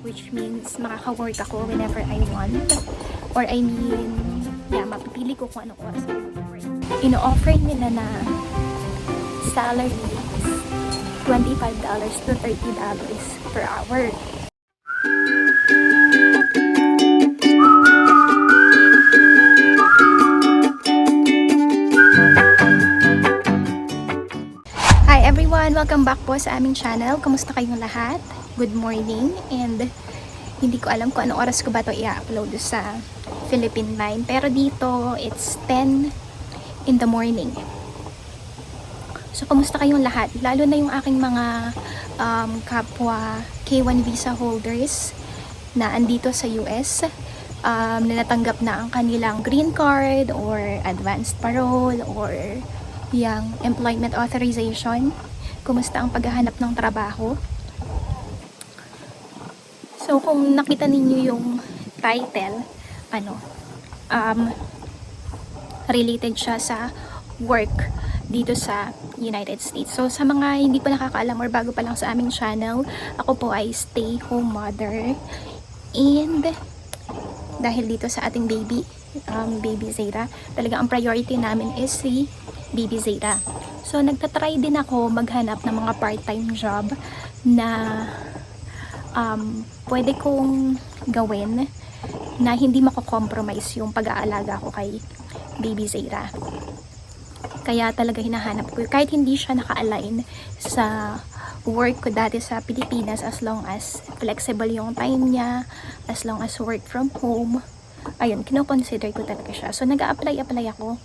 which means makaka-work ako whenever I want. Or I mean, yeah, mapipili ko kung anong oras ako mag-work. Ino-offer nila na salary is $25 to $30 per hour. Hi everyone! Welcome back po sa aming channel. Kumusta kayong lahat? Good morning, and hindi ko alam kung anong oras ko ba ito i-upload sa Philippine Line. Pero dito, it's 10 in the morning. So, kumusta kayong lahat? Lalo na yung aking mga kapwa K1 visa holders na andito sa US, na natanggap na ang kanilang green card or advanced parole or yung employment authorization. Kumusta ang paghahanap ng trabaho? So, kung nakita ninyo yung title, related siya sa work dito sa United States. So, sa mga hindi pa nakakaalam or bago pa lang sa aming channel, ako po ay stay-home mother. And, dahil dito sa ating baby Zayra, talaga ang priority namin is si baby Zayra. So, nagtatry din ako maghanap ng mga part-time job na pwede kong gawin na hindi mako-compromise yung pag-aalaga ko kay baby Zayra. Kaya talaga hinahanap ko, kahit hindi siya naka-align sa work ko dati sa Pilipinas, as long as flexible yung time niya, as long as work from home, ayun, kino-consider ko talaga siya. So, nag-a-apply ako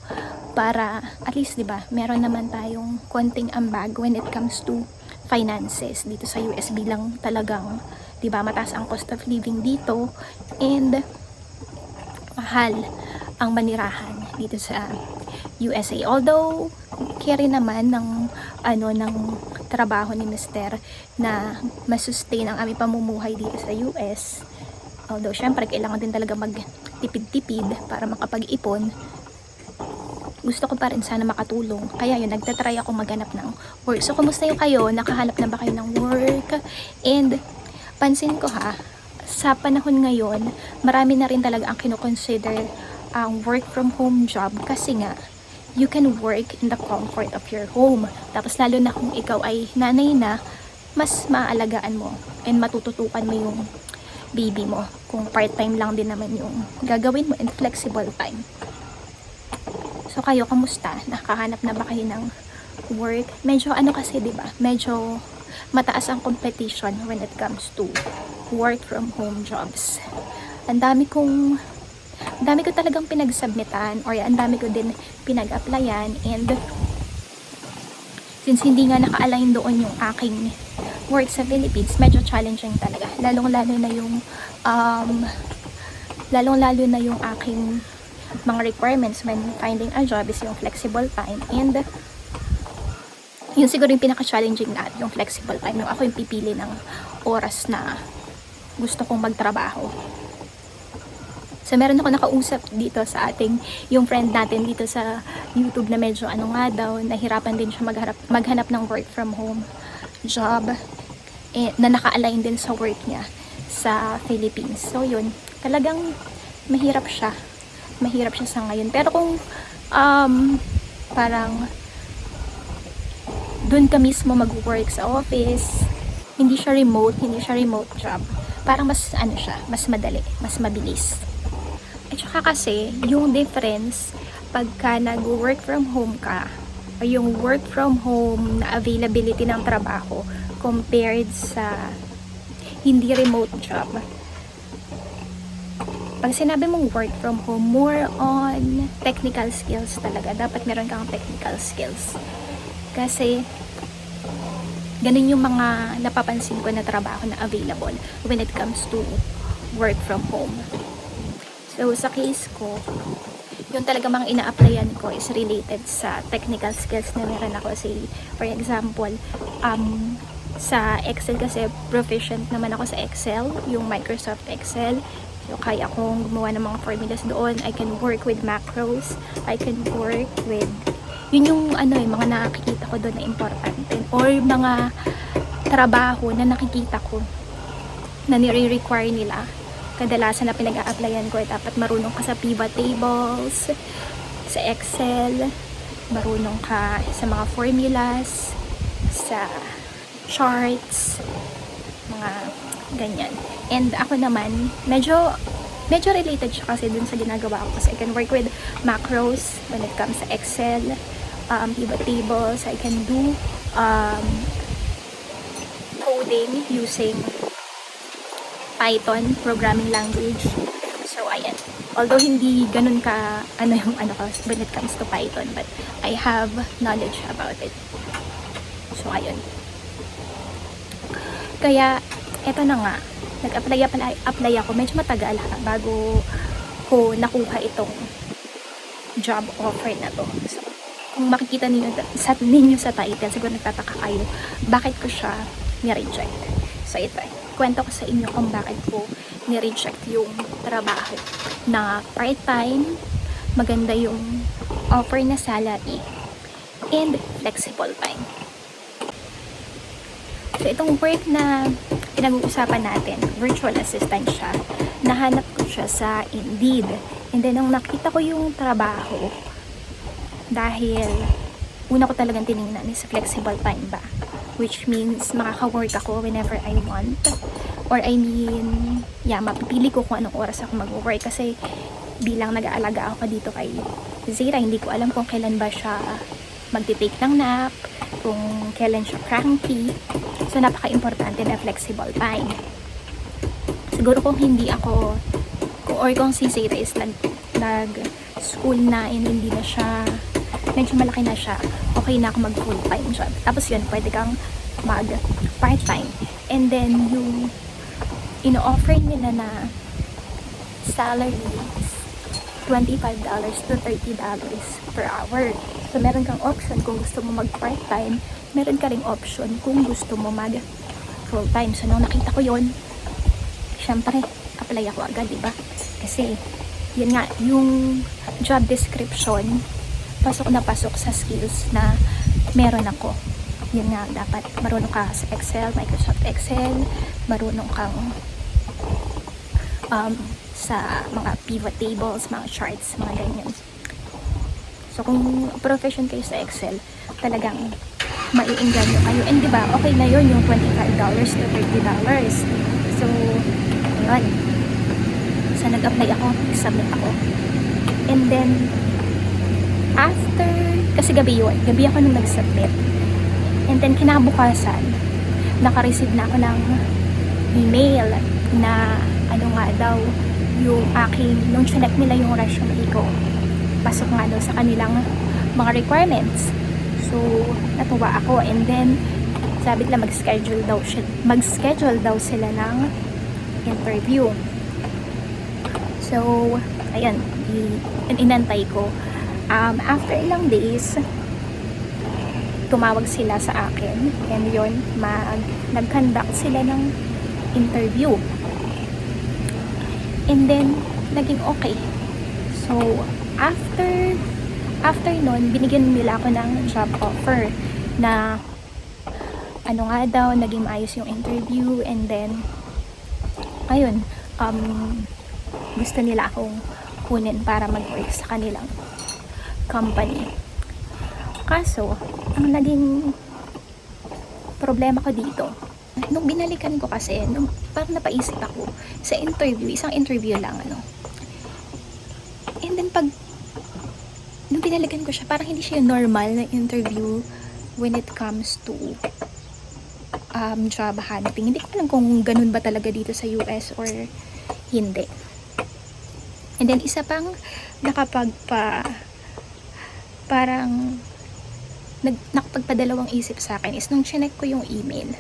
para, at least, diba, meron naman tayong konting ambag when it comes to finances dito sa US, bilang talagang, diba, mataas ang cost of living dito, and mahal ang manirahan dito sa USA. Although, carry naman ng trabaho ni Mr. na masustain ang aming pamumuhay dito sa US. Although, syempre, kailangan din talaga magtipid-tipid para makapag-ipon. Gusto ko pa rin sana makatulong. Kaya yun, nagtatry ako maghanap ng work. So, kumusta yung kayo? Nakahanap na ba kayo ng work? And, pansin ko sa panahon ngayon, marami na rin talaga ang kinoconsider ang work from home job kasi nga, you can work in the comfort of your home. Tapos lalo na kung ikaw ay nanay na, mas maaalagaan mo and matututukan mo yung baby mo. Kung part-time lang din naman yung gagawin mo and flexible time. So kayo, kamusta? Nakahanap na ba kayo ng work? Medyo kasi, diba? Medyo mataas ang competition when it comes to work from home jobs. Ang dami ko talagang pinagsubmitan, or ang dami ko din pinag-applyan, and since hindi nga naka-align doon yung aking work sa Philippines, medyo challenging talaga. Lalong-lalo na yung aking mga requirements when finding a job is yung flexible time, and yun siguro yung pinaka-challenging lahat, yung flexible time, yung ako yung pipili ng oras na gusto kong magtrabaho. So, meron ako nakausap dito sa yung friend natin dito sa YouTube na medyo daw, nahirapan din siya maghanap ng work from home job, na naka-align din sa work niya sa Philippines. So, yun, talagang mahirap siya sa ngayon. Pero kung parang dun ka mismo mag-work sa office, hindi siya remote job, parang mas mas madali, mas mabilis. At saka kasi, yung difference pagka nag-work from home ka, o yung work from home na availability ng trabaho compared sa hindi remote job. Pag sinabi mong work from home, more on technical skills talaga. Dapat meron kang technical skills. Kasi, ganun yung mga napapansin ko na trabaho na available when it comes to work from home. So, sa case ko, yung talaga mga ina-applyan ko is related sa technical skills na meron ako. Say, for example, sa Excel kasi, proficient naman ako sa Excel, yung Microsoft Excel. So, kaya akong gumawa ng mga formulas doon. I can work with macros. I can work with, yun yung mga nakikita ko doon na importante. Or mga trabaho na nakikita ko na nire-require nila. Kadalasan na pinag-a-applyan ko ay dapat marunong ka sa pivot tables, sa Excel, marunong ka sa mga formulas, sa charts, mga ganyan. And ako naman, medyo related siya kasi dun sa ginagawa ko kasi I can work with macros when it comes to Excel, pivot tables. I can do coding using Python programming language. So ayan, although hindi ganun ka yung ko when it comes to Python, but I have knowledge about it. So ayun, kaya eto na nga, nag-apply ako, medyo matagal bago ko nakuha itong job offer na to. So kung makikita ninyo sa title, siguro nagtataka kayo bakit ko siya ni-reject. So ito, kwento ko sa inyo kung bakit ko ni-reject yung trabaho na part-time, maganda yung offer na salary, and flexible time. So itong work na pinag-uusapan natin, virtual assistant siya. Nahanap ko siya sa Indeed. And then nung nakita ko yung trabaho, dahil una ko talagang tinignan is flexible time ba, which means makaka-work ako whenever I want, or mapipili ko kung anong oras ako mag-work kasi bilang nag-aalaga ako dito kay Zira, hindi ko alam kung kailan ba siya magti-take ng nap, kung kailan siya cranky. So napaka-importante na flexible time. Siguro kung kung si Zira is nag-school na and hindi na siya, medyo malaki na siya, okay na ako mag full-time job. Tapos yun, pwede kang mag part-time. And then yung ino-offer nila na salary is $25 to $30 per hour. So meron kang option kung gusto mo mag part-time, meron ka ring option kung gusto mo mag full-time. So nung nakita ko yun, syempre apply ako agad, diba? Kasi yun nga, yung job description pasok na pasok sa skills na meron ako. Yun nga, dapat marunong ka sa Excel, Microsoft Excel, marunong kang sa mga pivot tables, mga charts, mga ganyan. So kung profession kayo sa Excel, talagang mai-engganyo kayo. And diba, okay na yun yung $25 to $30. So ayun, so nag-apply ako, submit ako. And then after, kasi gabi ako nung nag-submit. And then kinabukasan, naka-receive na ako ng email na yung nung chinek nila yung resume ko, pasok nga daw sa kanilang mga requirements. So natuwa ako, and then sabi nila mag-schedule daw sila ng interview. So ayan, inantay ko. After ilang days, tumawag sila sa akin, and yun, nag-conduct sila ng interview. And then naging okay. So after nun, binigyan nila ako ng job offer na naging maayos yung interview. And then ayun, gusto nila akong kunin para mag-work sa kanilang company. Kaso ang naging problema ko dito, nung binalikan ko kasi, parang napaisip ako sa interview, isang interview lang and then nung binalikan ko siya, parang hindi siya normal na interview when it comes to job hunting. Hindi ko alam kung ganun ba talaga dito sa US or hindi. And then isa pang parang nakapagpadalawang isip sa akin is nung chinek ko yung email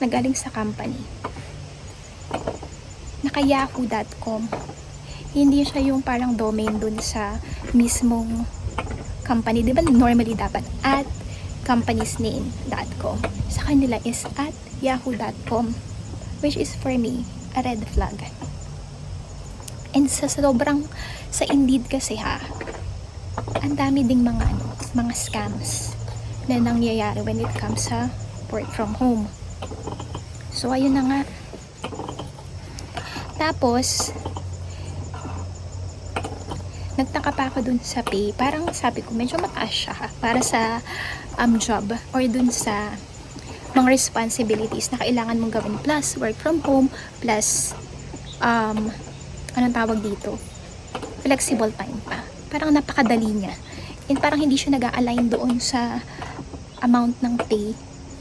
na galing sa company, naka yahoo.com. Hindi siya yung parang domain dun sa mismong company. Diba normally dapat at companiesname.com. Sa kanila is at yahoo.com, which is for me a red flag. And sa Indeed kasi ang dami ding mga scams na nangyayari when it comes sa work from home. So ayun na nga, Tapos, nagtaka pa ako dun sa pay. Parang sabi ko, medyo mataas siya para sa job or dun sa mga responsibilities na kailangan mong gawin. Plus, work from home. Plus, anong tawag dito? Flexible time pa. Parang napakadali niya. And parang hindi siya nag-a-align doon sa amount ng pay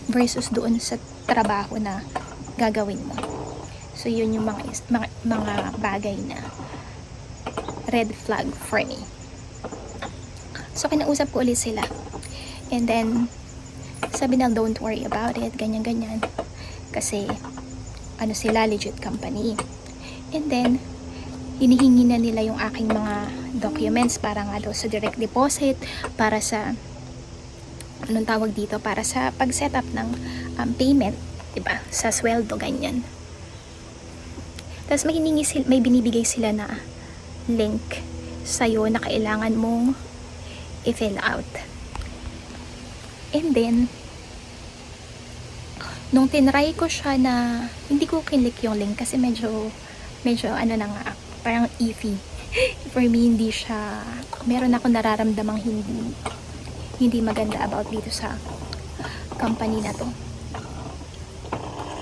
versus doon sa trabaho na gagawin mo. So, yun yung mga bagay na red flag for me. So, kinausap ko ulit sila. And then, sabi na, don't worry about it, ganyan-ganyan. Kasi, ano sila, legit company. And then, hinihingi na nila yung aking mga documents para nga daw sa direct deposit, para sa, anong tawag dito, para sa pag-setup ng payment, diba? Sa sweldo, ganyan. Tapos may binibigay sila na link sa'yo na kailangan mong i-fill out. And then, nung tinry ko siya na, hindi ko kinlik yung link kasi medyo ano na nga, parang iffy. For me, hindi siya, meron ako nararamdamang hindi maganda about dito sa company na to.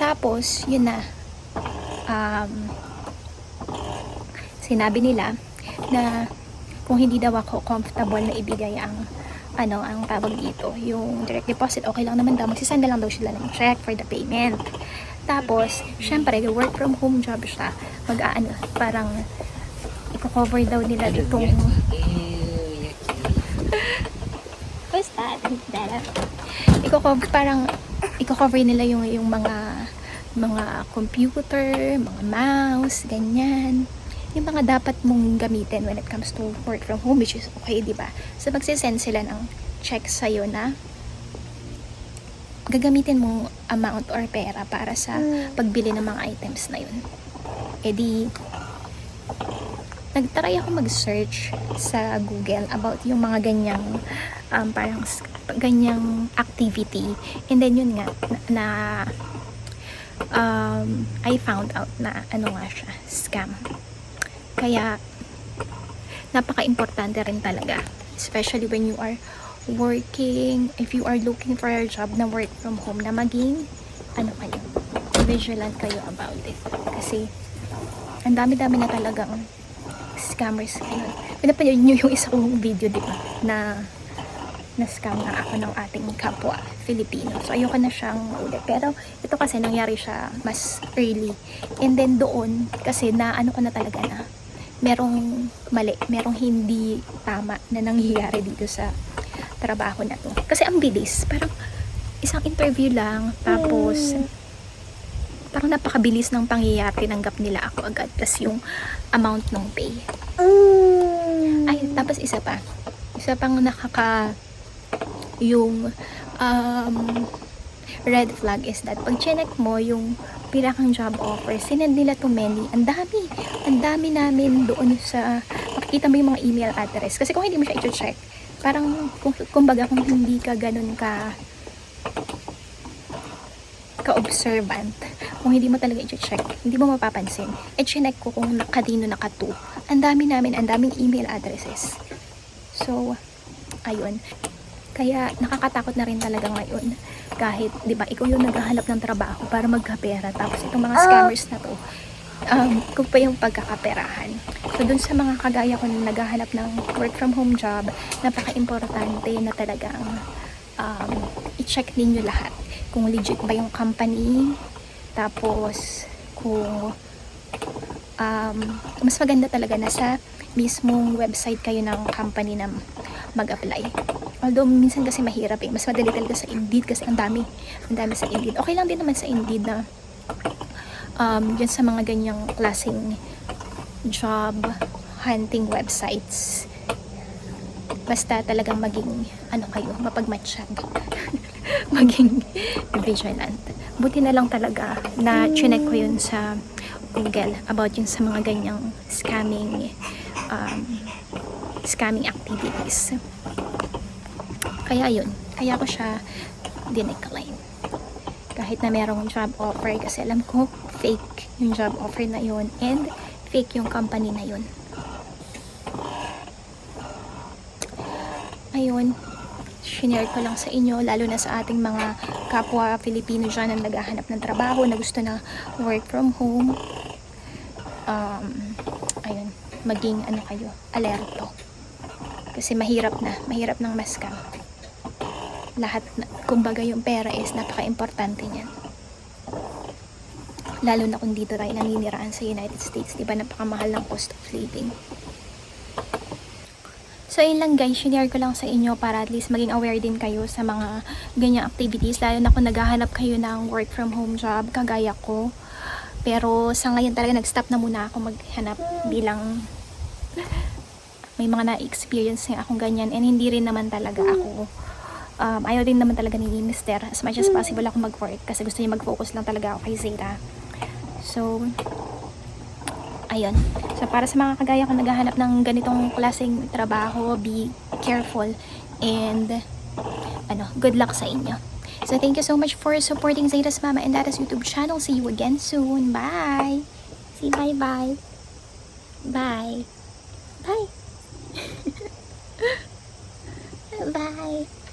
Tapos, yun na, sinabi nila na kung hindi daw ako comfortable na ibigay ang tawag dito, yung direct deposit, okay lang naman daw, magsisend na lang daw sila ng check for the payment. Tapos, syempre, work from home job siya, parang i-cover daw nila itong what's that? I-cover nila yung mga computer, mga mouse, ganyan. Yung mga dapat mong gamitin when it comes to work from home, which is okay, di ba? So, magsisend sila ng check sa'yo na gagamitin mong amount or pera para sa pagbili ng mga items na yun. E di, nagtry ako mag-search sa Google about yung mga ganyang parang ganyang activity. And then yun nga, I found out na ano nga siya, scam. Kaya, napaka-importante rin talaga. Especially when you are working, if you are looking for a job na work from home, na maging, vigilant kayo about it. Kasi, ang dami-dami na talagang scammers. Pinapanood nyo yung isa kong video, di ba? Na scam na ako ng ating kapwa Filipino. So, ayoko na siyang ulit. Pero, ito kasi nangyari siya mas early. And then doon, kasi ko na talaga na merong mali, merong hindi tama na nangyayari dito sa trabaho na to. Kasi ang bilis. Parang isang interview lang, tapos parang napakabilis ng pangyayari, tinanggap nila ako agad. Tapos yung amount ng pay. Ay, tapos isa pang yung red flag is that pag chinek mo yung pinakang job offer, sinend nila to many. Ang dami namin doon sa, makikita mo yung mga email address. Kasi kung hindi mo siya i-check, parang, kumbaga kung hindi ka ganun ka-observant, kung hindi mo talaga i-check, hindi mo mapapansin. Chinek ko kung kanino naka-to. Ang daming email addresses. So, ayun. Kaya nakakatakot na rin talaga ngayon. Kahit, di ba, ikaw yung naghahanap ng trabaho para magkapera. Tapos itong mga scammers na to, kung pa yung pagkakaperahan. So, dun sa mga kagaya ko na naghahanap ng work from home job, napaka-importante na talagang i-check ninyo lahat. Kung legit ba yung company. Tapos, kung mas maganda talaga na sa mismong website kayo ng company na mag-apply. Although, minsan kasi mahirap mas madali talaga sa Indeed kasi ang dami sa Indeed. Okay lang din naman sa Indeed na yun sa mga ganyang klaseng job hunting websites. Basta talagang maging, kayo, mapagmatsyag. Maging vigilant. Buti na lang talaga na chinek ko yun sa Google about yun sa mga ganyang scamming activities. Kaya yun, kaya ko siya dinecline. Kahit na merong job offer kasi alam ko fake yung job offer na yun and fake yung company na yun. Ayun, shinare ko lang sa inyo, lalo na sa ating mga kapwa Filipino dyan na naghahanap ng trabaho, na gusto na work from home. Ayun, maging ano kayo, alerto. Kasi mahirap ng ma-scam. Lahat, kumbaga yung pera is napaka-importante niyan. Lalo na kung dito tayo naniniraan sa United States, diba napakamahal ng cost of living. So ayun lang guys, share ko lang sa inyo para at least maging aware din kayo sa mga ganyang activities, lalo na kung naghahanap kayo ng work from home job kagaya ko. Pero sa ngayon talaga nag-stop na muna ako maghanap bilang may mga na-experience nga akong ganyan, and hindi rin naman talaga ako ayaw din naman talaga ni Mr. as much as possible ako mag-work kasi gusto niya mag-focus lang talaga ako kay Zeta. So ayun. So para sa mga kagaya ko naghahanap ng ganitong klaseng trabaho, be careful and good luck sa inyo. So thank you so much for supporting Zeta's Mama and Dada's YouTube channel. See you again soon. Bye. Say bye bye. Bye. Bye. Bye.